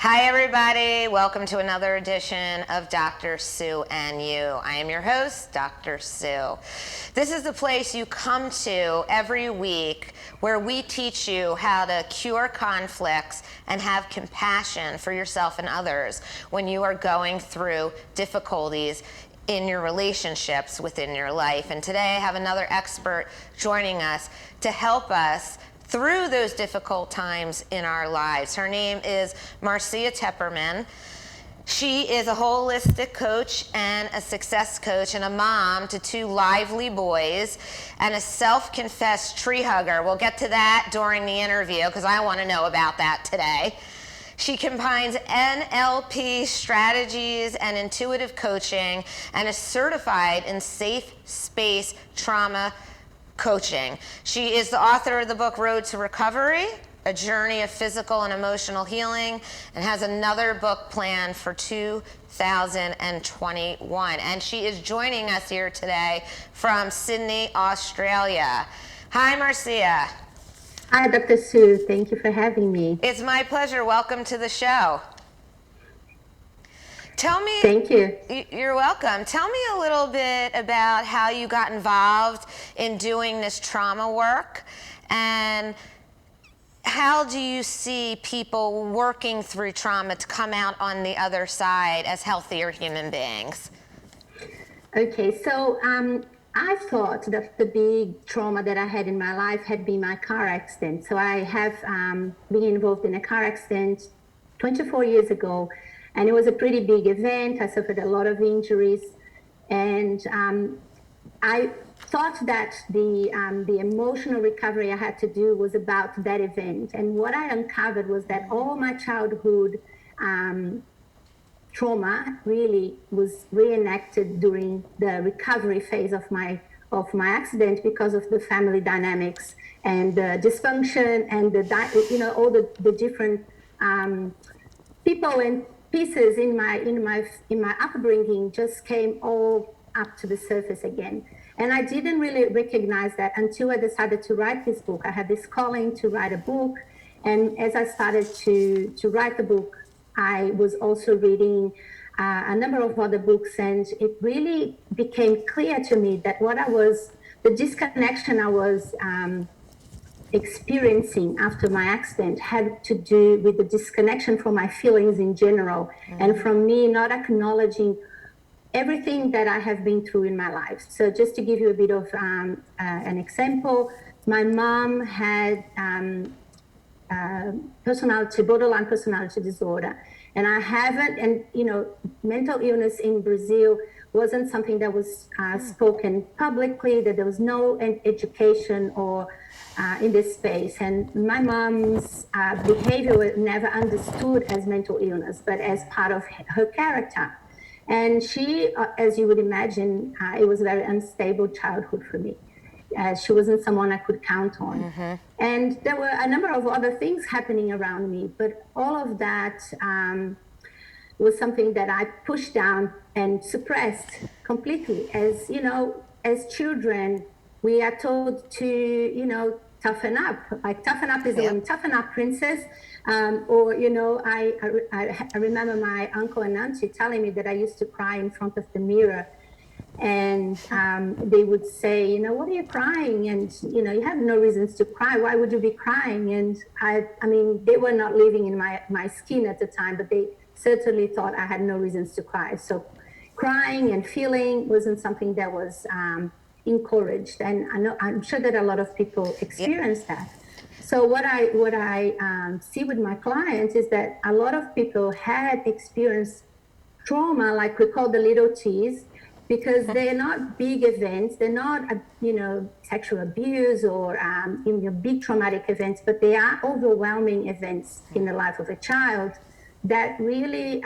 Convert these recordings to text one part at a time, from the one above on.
Hi everybody, welcome to another edition of Dr. Sue and You. I am your host, Dr. Sue. This is the place you come to every week where we teach you how to cure conflicts and have compassion for yourself and others when you are going through difficulties in your relationships within your life. And today I have another expert joining us to help us through those difficult times in our lives. Her name is Marcia Tepperman. She is a holistic coach and a success coach and a mom to two lively boys and a self-confessed tree hugger. We'll get to that during the interview because I want to know about that today. She combines NLP strategies and intuitive coaching and is certified in safe space trauma coaching. She is the author of the book Road to Recovery, A Journey of Physical and Emotional Healing, and has another book planned for 2021. And she is joining us here today from Sydney, Australia. Hi, Marcia. Hi, Dr. Sue. Thank you for having me. It's my pleasure. Welcome to the show. Tell me. Thank you. You're welcome. Tell me a little bit about how you got involved in doing this trauma work, and how do you see people working through trauma to come out on the other side as healthier human beings? Okay, so I thought that the big trauma that I had in my life had been my car accident. So I have been involved in a car accident 24 years ago. And it was a pretty big event. I suffered a lot of injuries. And I thought that the emotional recovery I had to do was about that event. And what I uncovered was that all my childhood trauma really was reenacted during the recovery phase of my accident because of the family dynamics and the dysfunction and all the different people and pieces in my upbringing just came all up to the surface again. And I didn't really recognize that until I decided to write this book. I had this calling to write a book. And as I started to write the book, I was also reading a number of other books. And it really became clear to me that the disconnection I was experiencing after my accident had to do with the disconnection from my feelings in general, and from me not acknowledging everything that I have been through in my life. So just to give you a bit of an example, my mom had borderline personality disorder, and mental illness in Brazil wasn't something that was spoken publicly, that there was no education or in this space. And my mom's behavior was never understood as mental illness, but as part of her character. And she, as you would imagine, it was a very unstable childhood for me. She wasn't someone I could count on. Mm-hmm. And there were a number of other things happening around me, but all of that was something that I pushed down and suppressed completely. As children, we are told to, toughen up. Like, toughen up is the one, toughen up, princess. I remember my uncle and auntie telling me that I used to cry in front of the mirror. And they would say, what are you crying? And, you have no reasons to cry. Why would you be crying? And I mean, they were not living in my skin at the time, but they certainly thought I had no reasons to cry. So crying and feeling wasn't something that was encouraged. And I'm sure that a lot of people experience that. So what I see with my clients is that a lot of people had experienced trauma, like we call the little T's, because they're not big events. They're not, sexual abuse or big traumatic events, but they are overwhelming events in the life of a child that really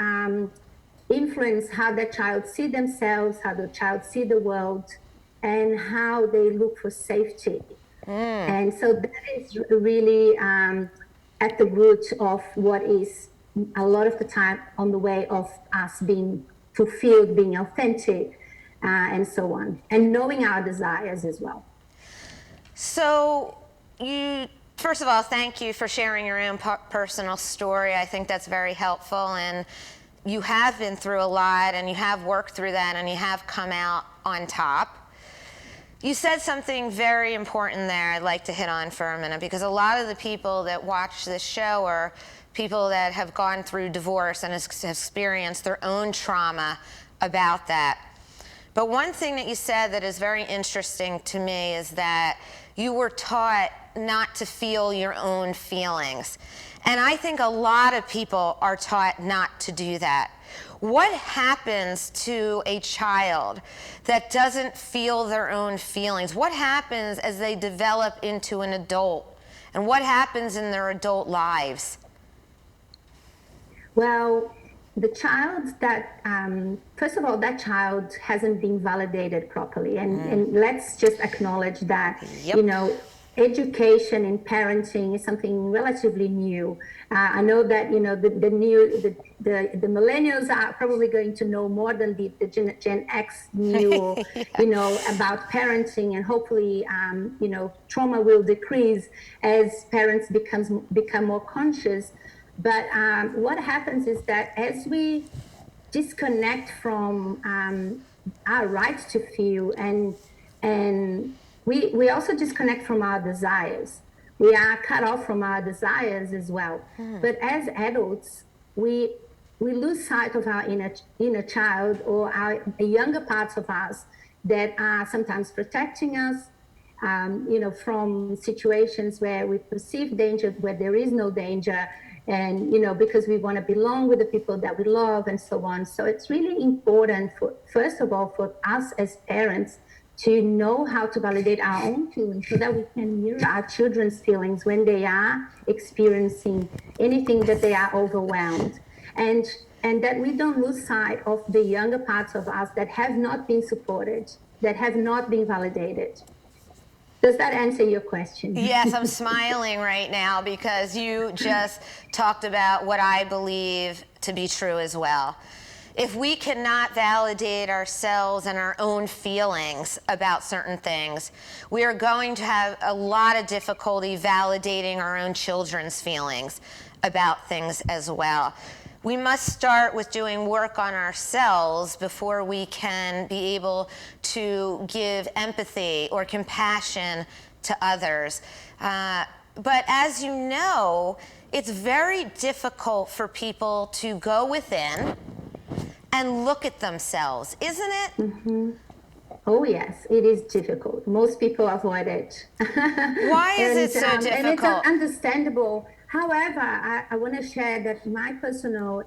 influence how the child see themselves, how the child see the world, and how they look for safety. And so that is really at the root of what is a lot of the time on the way of us being fulfilled, being authentic, and so on, and knowing our desires as well. So you First of all, thank you for sharing your own personal story. I think that's very helpful, and you have been through a lot, and you have worked through that, and you have come out on top. You said something very important there I'd like to hit on for a minute, because a lot of the people that watch this show are people that have gone through divorce and have experienced their own trauma about that. But one thing that you said that is very interesting to me is that you were taught not to feel your own feelings. And I think a lot of people are taught not to do that. What happens to a child that doesn't feel their own feelings? What happens as they develop into an adult? And what happens in their adult lives? Well, the child that, first of all, that child hasn't been validated properly. And let's just acknowledge that, you know, education in parenting is something relatively new. I know that, you know, the millennials are probably going to know more than the Gen X knew, you know, about parenting, and hopefully, you know, trauma will decrease as parents become more conscious. But what happens is that as we disconnect from our rights to feel, and we also disconnect from our desires. We are cut off from our desires as well. But as adults, we lose sight of our inner child, or our younger parts of us that are sometimes protecting us, you know, from situations where we perceive danger, where there is no danger, and, you know, because we want to belong with the people that we love and so on. So it's really important, first of all, for us as parents to know how to validate our own feelings so that we can mirror our children's feelings when they are experiencing anything that they are overwhelmed. And that we don't lose sight of the younger parts of us that have not been supported, that have not been validated. Does that answer your question? Yes, I'm smiling right now because you just talked about what I believe to be true as well. If we cannot validate ourselves and our own feelings about certain things, we are going to have a lot of difficulty validating our own children's feelings about things as well. We must start with doing work on ourselves before we can be able to give empathy or compassion to others. But as you know, it's very difficult for people to go within and look at themselves, isn't it? Mm-hmm. Oh, yes, it is difficult. Most people avoid it. Why is it so difficult? And it's understandable. However, I want to share that in my personal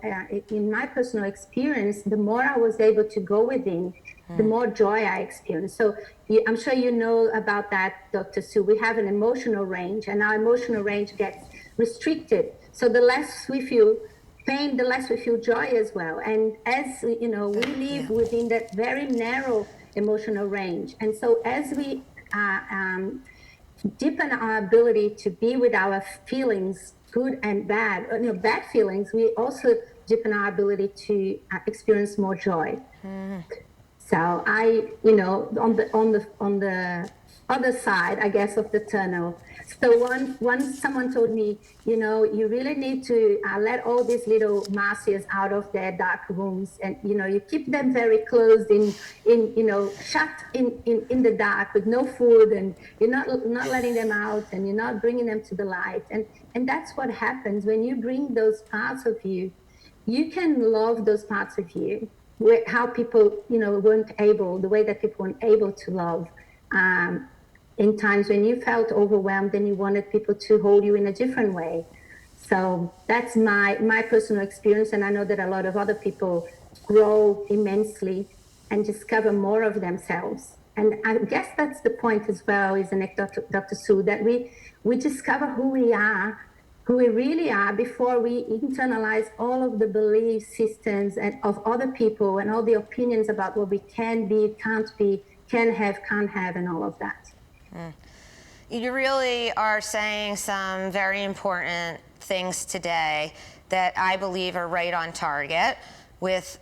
experience, the more I was able to go within, the more joy I experienced. So I'm sure you know about that, Dr. Sue. We have an emotional range, and our emotional range gets restricted. So the less we feel pain, the less we feel joy as well. And as you know, we live within that very narrow emotional range. And so as we deepen our ability to be with our feelings, good and bad, you know, bad feelings, we also deepen our ability to experience more joy. So you know, on the other side, I guess, of the tunnel. So once someone told me, you know, you really need to let all these little Marcias out of their dark rooms, and you know, you keep them very closed in you know, shut in the dark with no food, and you're not letting them out, and you're not bringing them to the light, and that's what happens when you bring those parts of you. You can love those parts of you, how people, you know, the way that people weren't able to love. In times when you felt overwhelmed and you wanted people to hold you in a different way. So that's my personal experience, and I know that a lot of other people grow immensely and discover more of themselves. And I guess that's the point as well, isn't it, Dr. Sue, that we discover who we really are before we internalize all of the belief systems of other people and all the opinions about what we can be, can't be, can have, can't have, and all of that. You really are saying some very important things today that I believe are right on target with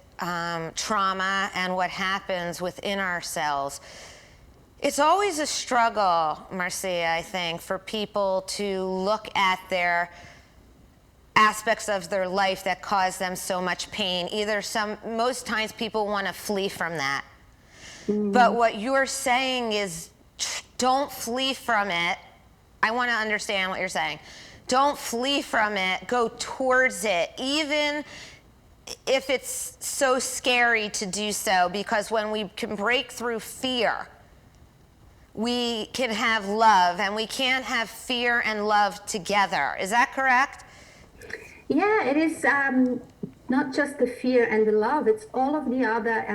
trauma and what happens within ourselves. It's always a struggle, Marcia, I think, for people to look at their aspects of their life that cause them so much pain. Most times people want to flee from that. But what you're saying is, don't flee from it. I want to understand what you're saying. Don't flee from it, go towards it, even if it's so scary to do so, because when we can break through fear, we can have love, and we can't have fear and love together. Is that correct? Yeah, it is not just the fear and the love, it's all of the other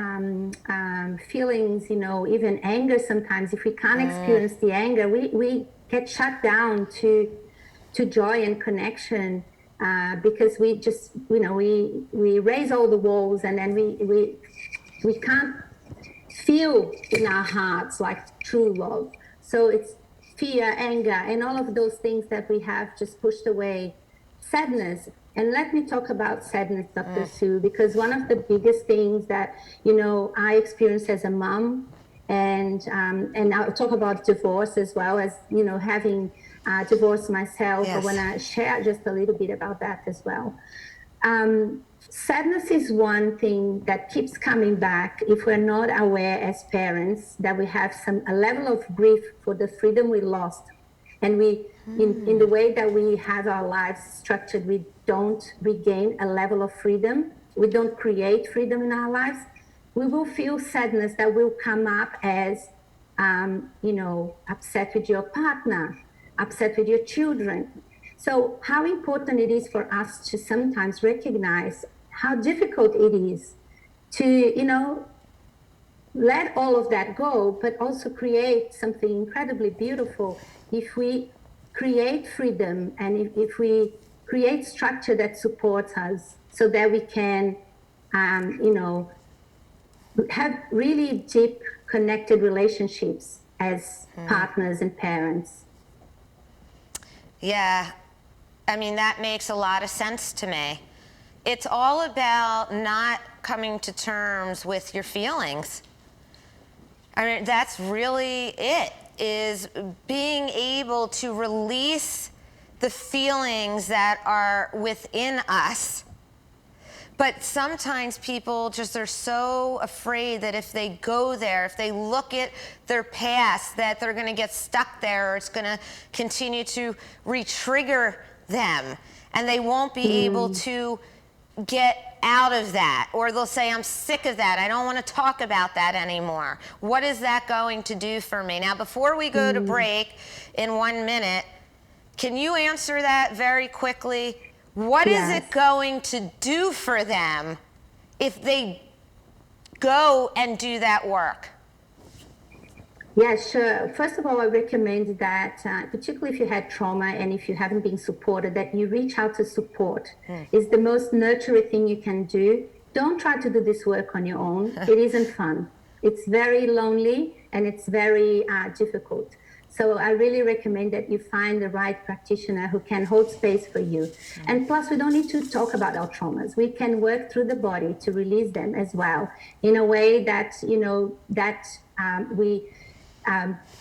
feelings, even anger sometimes. If we can't experience the anger, we get shut down to joy and connection because we just, we raise all the walls, and then we can't feel in our hearts like true love. So it's fear, anger, and all of those things that we have just pushed away. Sadness. And let me talk about sadness, Dr. Sue, because one of the biggest things that, I experienced as a mom, and I'll talk about divorce as well, as, having divorced myself. Yes. I want to share just a little bit about that as well. Sadness is one thing that keeps coming back if we're not aware as parents that we have a level of grief for the freedom we lost. And in the way that we have our lives structured, we don't regain a level of freedom. We don't create freedom in our lives. We will feel sadness that will come up as, upset with your partner, upset with your children. So how important it is for us to sometimes recognize how difficult it is to, let all of that go, but also create something incredibly beautiful. If we create freedom, and if we create structure that supports us, so that we can, have really deep connected relationships as partners and parents. Yeah, I mean, that makes a lot of sense to me. It's all about not coming to terms with your feelings. I mean, that's really it, is being able to release the feelings that are within us. But sometimes people just are so afraid that if they go there, if they look at their past, that they're going to get stuck there, or it's going to continue to re-trigger them, and they won't be able to get out of that, or they'll say, I'm sick of that, I don't want to talk about that anymore. What is that going to do for me? Now, before we go to break in 1 minute, can you answer that very quickly? What is it going to do for them if they go and do that work? Yeah, sure. First of all, I recommend that, particularly if you had trauma and if you haven't been supported, that you reach out to support. It's the most nurturing thing you can do. Don't try to do this work on your own. It isn't fun. It's very lonely, and it's very difficult. So I really recommend that you find the right practitioner who can hold space for you. And plus, we don't need to talk about our traumas. We can work through the body to release them as well, in a way that, we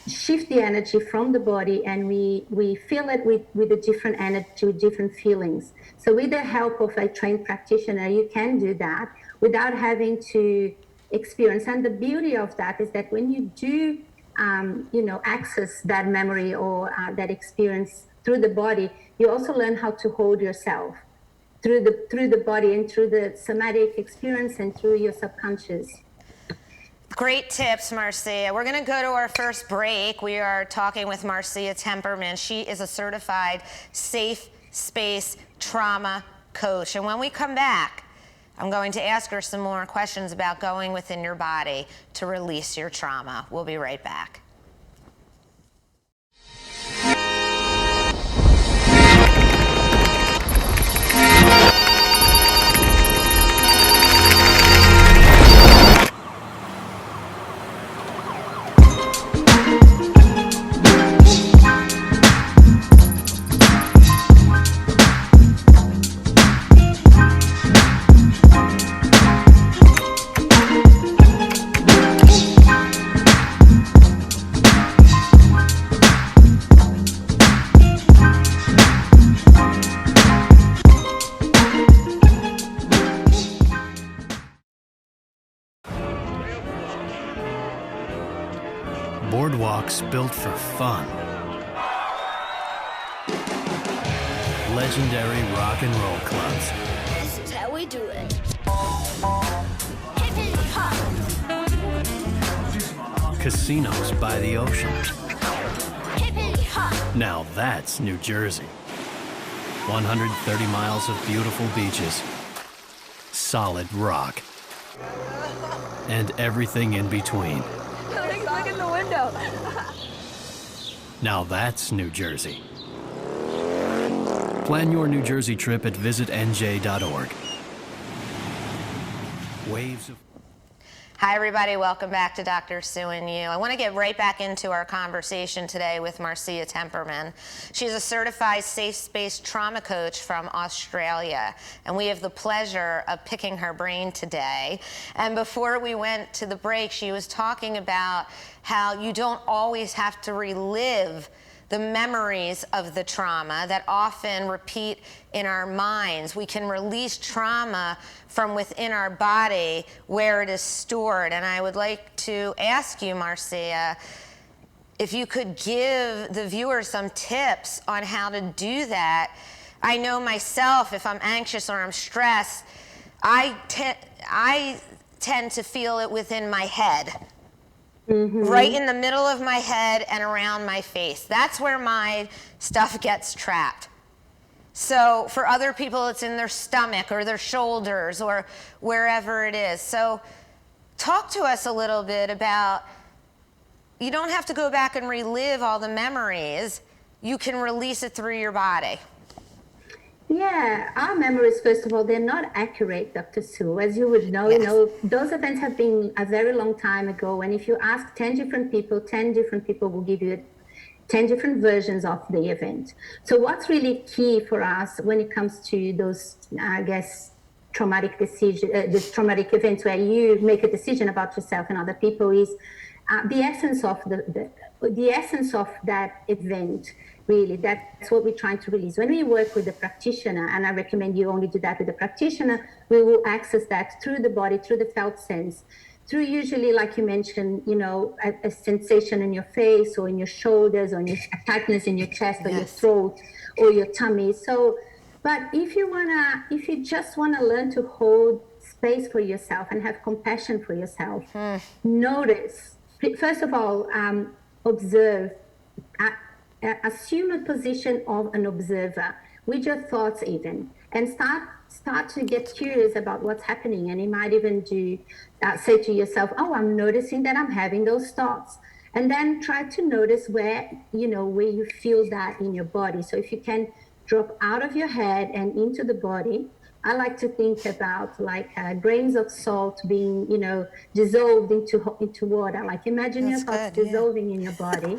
shift the energy from the body, and we fill it with a different energy, with different feelings. So with the help of a trained practitioner, you can do that without having to experience. And the beauty of that is that when you do access that memory or that experience through the body, you also learn how to hold yourself through the body, and through the somatic experience, and through your subconscious. Great tips, Marcia. We're going to go to our first break. We are talking with Marcia Temperman. She is a certified safe space trauma coach. And when we come back, I'm going to ask her some more questions about going within your body to release your trauma. We'll be right back. Boardwalks built for fun. Legendary rock and roll clubs. This is how we do it. Hippity hop. Casinos by the ocean. Hippity hop. Now that's New Jersey. 130 miles of beautiful beaches. Solid rock. And everything in between. Look in the window. Now that's New Jersey. Plan your New Jersey trip at visitnj.org. Waves of... Hi, everybody. Welcome back to Dr. Sue and You. I want to get right back into our conversation today with Marcia Temperman. She's a certified safe space trauma coach from Australia, and we have the pleasure of picking her brain today. And before we went to the break, she was talking about how you don't always have to relive the memories of the trauma that often repeat in our minds. We can release trauma from within our body where it is stored. And I would like to ask you, Marcia, if you could give the viewers some tips on how to do that. I know myself, if I'm anxious or I'm stressed, I tend to feel it within my head. Right in the middle of my head and around my face. That's where my stuff gets trapped. So for other people, it's in their stomach or their shoulders or wherever it is. So talk to us a little bit about, you don't have to go back and relive all the memories. You can release it through your body. Yeah, our memories, first of all, they're not accurate, Dr. Sue. As you would know, Yes. those events have been a very long time ago. And if you ask 10 different people, 10 different people will give you 10 different versions of the event. So what's really key for us when it comes to those, I guess, traumatic traumatic events where you make a decision about yourself and other people is the essence of the essence of that event. Really, that's what we're trying to release. When we work with the practitioner, and I recommend you only do that with the practitioner, we will access that through the body, through the felt sense, through usually, like you mentioned, a sensation in your face or in your shoulders or a tightness in your chest or your throat or your tummy. So, but if you just wanna learn to hold space for yourself and have compassion for yourself, notice. First of all, observe. Assume a position of an observer with your thoughts even, and start to get curious about what's happening. And you might even say to yourself, oh, I'm noticing that I'm having those thoughts. And then try to notice where you feel that in your body. So if you can drop out of your head and into the body, I like to think about like grains of salt being, dissolved into water. Like imagine your thoughts dissolving in your body,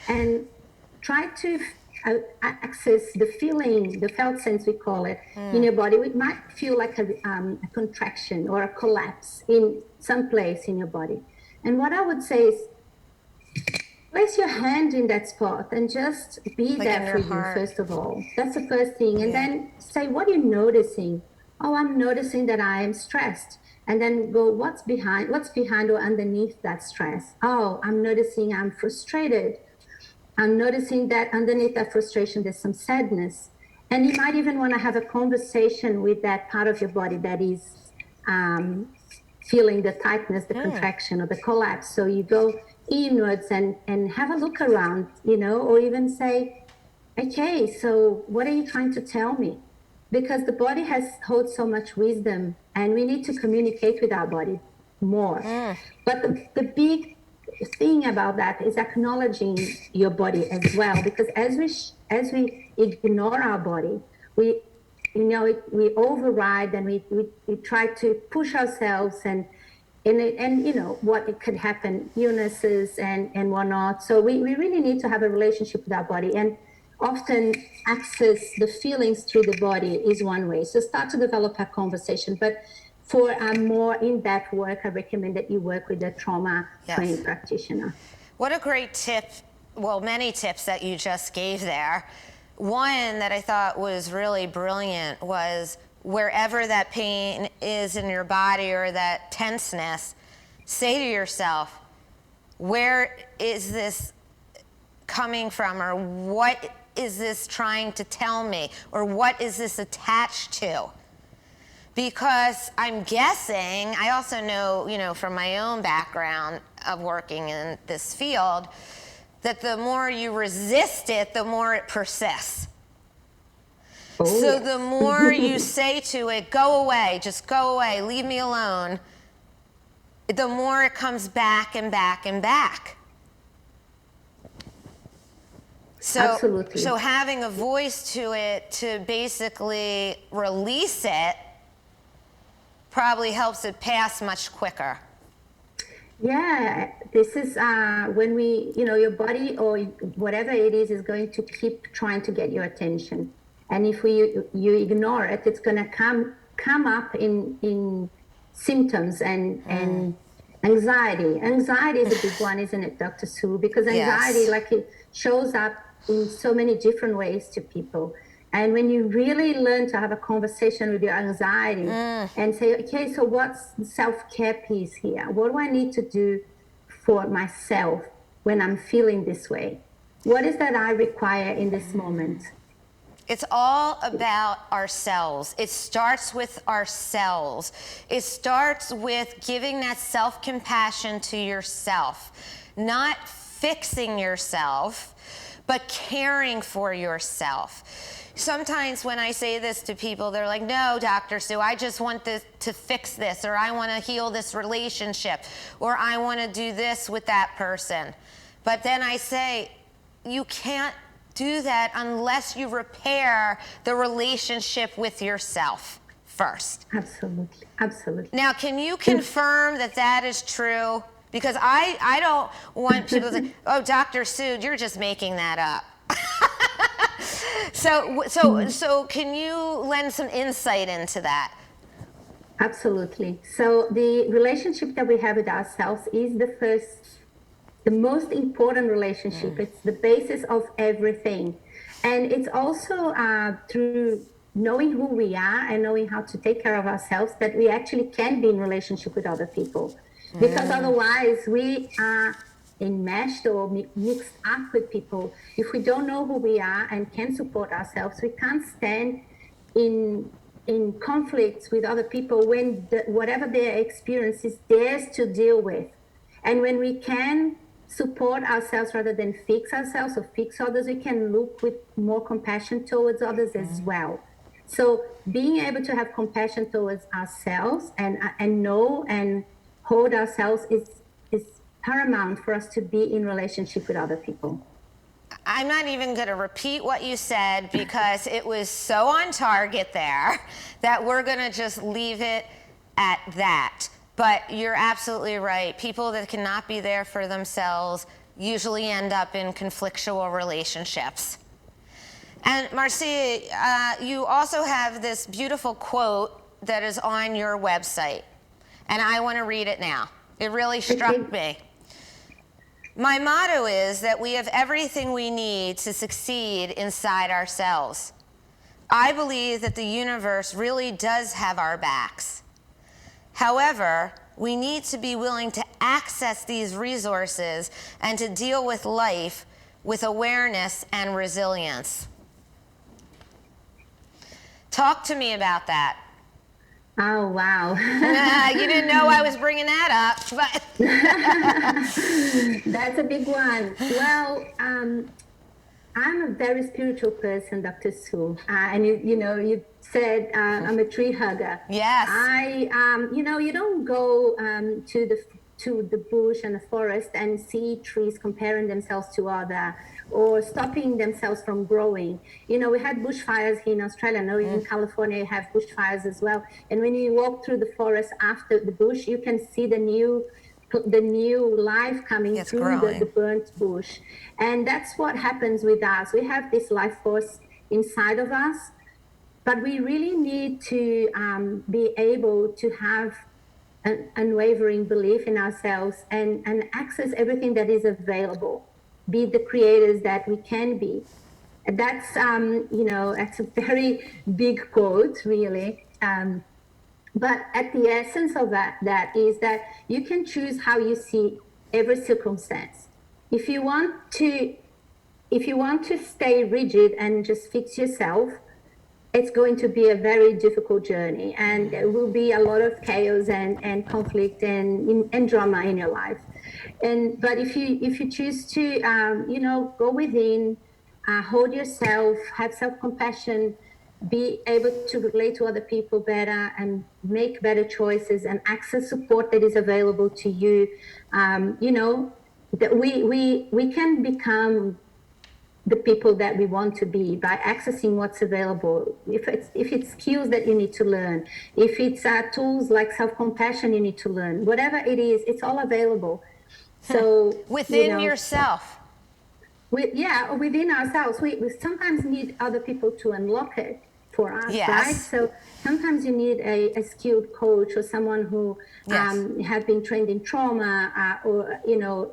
and try to access the feeling, the felt sense we call it, in your body. It might feel like a contraction or a collapse in some place in your body. And what I would say is, place your hand in that spot and just be like there for you, first of all. That's the first thing. And then say, what are you noticing? Oh, I'm noticing that I am stressed. And then go, what's behind or underneath that stress? Oh, I'm noticing I'm frustrated. I'm noticing that underneath that frustration, there's some sadness. And you might even want to have a conversation with that part of your body that is feeling the tightness, the contraction, or the collapse. So you go inwards and have a look around, or even say, okay, so what are you trying to tell me? Because the body holds so much wisdom, and we need to communicate with our body more. But the big thing about that is acknowledging your body as well, because as we ignore our body, we override and we try to push ourselves and what it could happen, illnesses and whatnot. So we really need to have a relationship with our body, and often access the feelings through the body is one way. So start to develop a conversation. But for a more in-depth work, I recommend that you work with a trauma-trained practitioner. What a great tip, well, many tips that you just gave there. One that I thought was really brilliant was wherever that pain is in your body or that tenseness, say to yourself, Where is this coming from, or what is this trying to tell me, or what is this attached to? Because I'm guessing, I also know, from my own background of working in this field, that the more you resist it, the more it persists. Oh, So yes. the more you say to it, go away, just go away, leave me alone, the more it comes back and back and back. Absolutely. So having a voice to it to basically release it probably helps it pass much quicker. Yeah, this is when your body or whatever it is going to keep trying to get your attention. And if you ignore it, it's going to come up in symptoms and anxiety. Anxiety is a big one, isn't it, Dr. Sue? Because anxiety, Yes. it shows up in so many different ways to people. And when you really learn to have a conversation with your anxiety and say, okay, so what's the self-care piece here? What do I need to do for myself when I'm feeling this way? What is that I require in this moment? It's all about ourselves. It starts with ourselves. It starts with giving that self-compassion to yourself, not fixing yourself, but caring for yourself. Sometimes when I say this to people, they're like, no, Dr. Sue, I just want to fix this, or I want to heal this relationship, or I want to do this with that person. But then I say, you can't do that unless you repair the relationship with yourself first. Absolutely, absolutely. Now, can you confirm that that is true? Because I don't want people to say, oh, Dr. Sue, you're just making that up. So can you lend some insight into that? Absolutely. So the relationship that we have with ourselves is the most important relationship. It's the basis of everything. And it's also through knowing who we are and knowing how to take care of ourselves that we actually can be in relationship with other people. Because otherwise we are enmeshed or mixed up with people. If we don't know who we are and can support ourselves, we can't stand in conflicts with other people when whatever their experience is theirs to deal with. And when we can support ourselves rather than fix ourselves or fix others, we can look with more compassion towards others as well. So being able to have compassion towards ourselves and know and hold ourselves is paramount for us to be in relationship with other people. I'm not even going to repeat what you said because it was so on target there that we're going to just leave it at that. But you're absolutely right. People that cannot be there for themselves usually end up in conflictual relationships. And Marcia, you also have this beautiful quote that is on your website. And I want to read it now. It really struck me. My motto is that we have everything we need to succeed inside ourselves. I believe that the universe really does have our backs. However, we need to be willing to access these resources and to deal with life with awareness and resilience. Talk to me about that. Oh, wow. You didn't know I was bringing that up, but That's a big one. Well, I'm a very spiritual person, Dr. Sue. And you said I'm a tree hugger. Yes. You don't go to the bush and the forest and see trees comparing themselves to other or stopping themselves from growing. We had bushfires here in Australia. Now in California, you have bushfires as well. And when you walk through the forest after the bush, you can see the new life coming through the burnt bush. And that's what happens with us. We have this life force inside of us, but we really need to be able to have an unwavering belief in ourselves and access everything that is available, be the creators that we can be. And that's, that's a very big quote, really. But at the essence of that is that you can choose how you see every circumstance. If you want to stay rigid and just fix yourself, it's going to be a very difficult journey, and there will be a lot of chaos and conflict and drama in your life. But if you choose to go within, hold yourself, have self-compassion, be able to relate to other people better and make better choices and access support that is available to you, that we can become the people that we want to be by accessing what's available. If it's skills that you need to learn, if it's tools like self-compassion you need to learn, whatever it is, it's all available. So within yourself. Within ourselves. We sometimes need other people to unlock it for us, Yes. right? So sometimes you need a skilled coach or someone who have been trained in trauma, or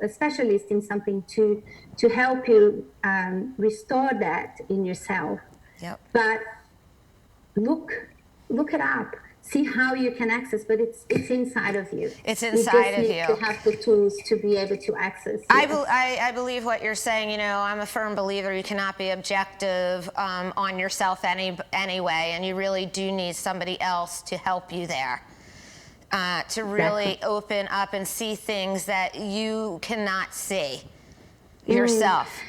a specialist in something to help you restore that in yourself. Yep. But look it up. See how you can access, but it's inside of you. It's inside of you. You just need to have the tools to be able to access. I believe what you're saying. I'm a firm believer you cannot be objective on yourself anyway, and you really do need somebody else to help you there, to really open up and see things that you cannot see yourself.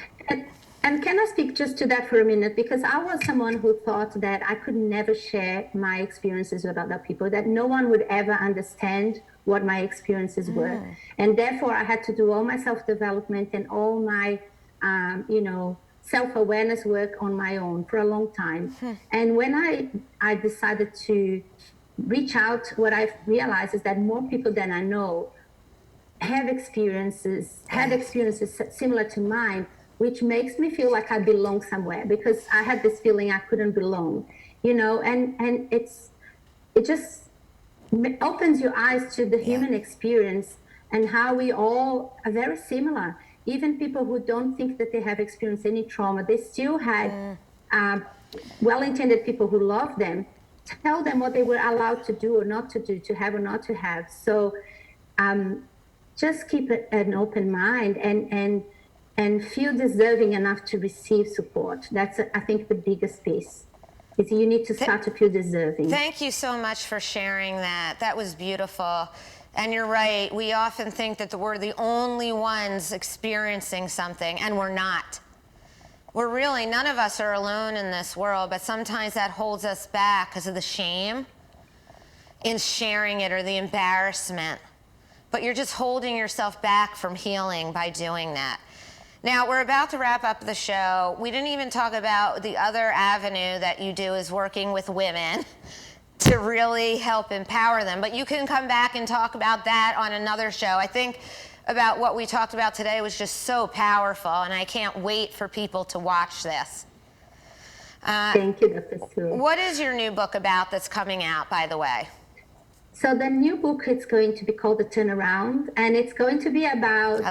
And can I speak just to that for a minute? Because I was someone who thought that I could never share my experiences with other people, that no one would ever understand what my experiences were. And therefore, I had to do all my self-development and all my, self-awareness work on my own for a long time. And when I decided to reach out, what I've realized is that more people than I know had experiences similar to mine, which makes me feel like I belong somewhere, because I had this feeling I couldn't belong, and it just opens your eyes to the human experience and how we all are very similar. Even people who don't think that they have experienced any trauma, they still had well-intended people who love them tell them what they were allowed to do or not to do, to have or not to have. So just keep an open mind and feel deserving enough to receive support. That's, I think, the biggest piece, is you need to start to feel deserving. Thank you so much for sharing that. That was beautiful. And you're right, we often think that we're the only ones experiencing something, and we're not. We're really, none of us are alone in this world, but sometimes that holds us back because of the shame in sharing it or the embarrassment. But you're just holding yourself back from healing by doing that. Now, we're about to wrap up the show. We didn't even talk about the other avenue that you do, is working with women to really help empower them. But you can come back and talk about that on another show. I think about what we talked about today was just so powerful, and I can't wait for people to watch this. Thank you, Dr. Sue. What is your new book about that's coming out, by the way? So the new book, it's going to be called The Turnaround, and it's going to be about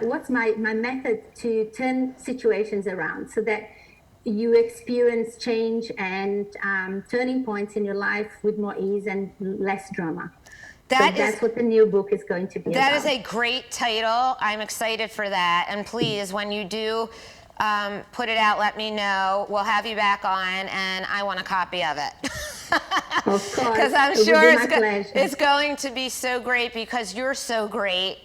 what's my method to turn situations around so that you experience change and turning points in your life with more ease and less drama. That's what the new book is going to be about. That is a great title. I'm excited for that. And please, when you do put it out, let me know. We'll have you back on, and I want a copy of it. Of course. Because I'm sure it's going to be so great, because you're so great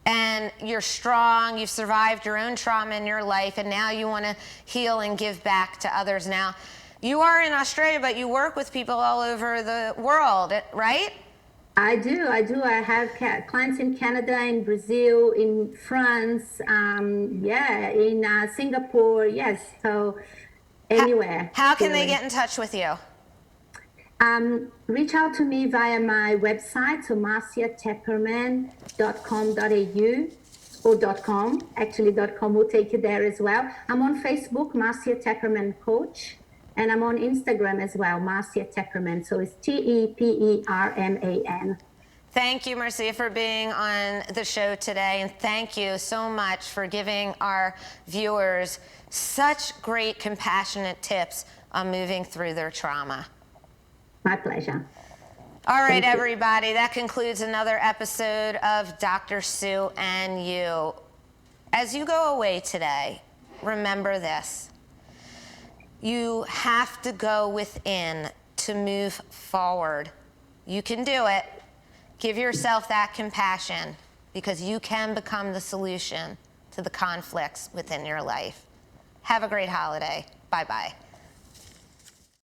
and you're strong. You've survived your own trauma in your life, and now you want to heal and give back to others. Now, you are in Australia, but you work with people all over the world, right? I do. I have clients in Canada, in Brazil, in France, in Singapore. Yes, so anywhere. How can they get in touch with you? Reach out to me via my website, so marciatepperman.com.au or .com. Actually, .com will take you there as well. I'm on Facebook, Marcia Tepperman Coach, and I'm on Instagram as well, Marcia Tepperman. So it's TEPERMAN. Thank you, Marcia, for being on the show today, and thank you so much for giving our viewers such great, compassionate tips on moving through their trauma. My pleasure. All right, Thank you. everybody, that concludes another episode of Dr. Sue and You. As you go away today, remember this. You have to go within to move forward. You can do it. Give yourself that compassion, because you can become the solution to the conflicts within your life. Have a great holiday. Bye-bye.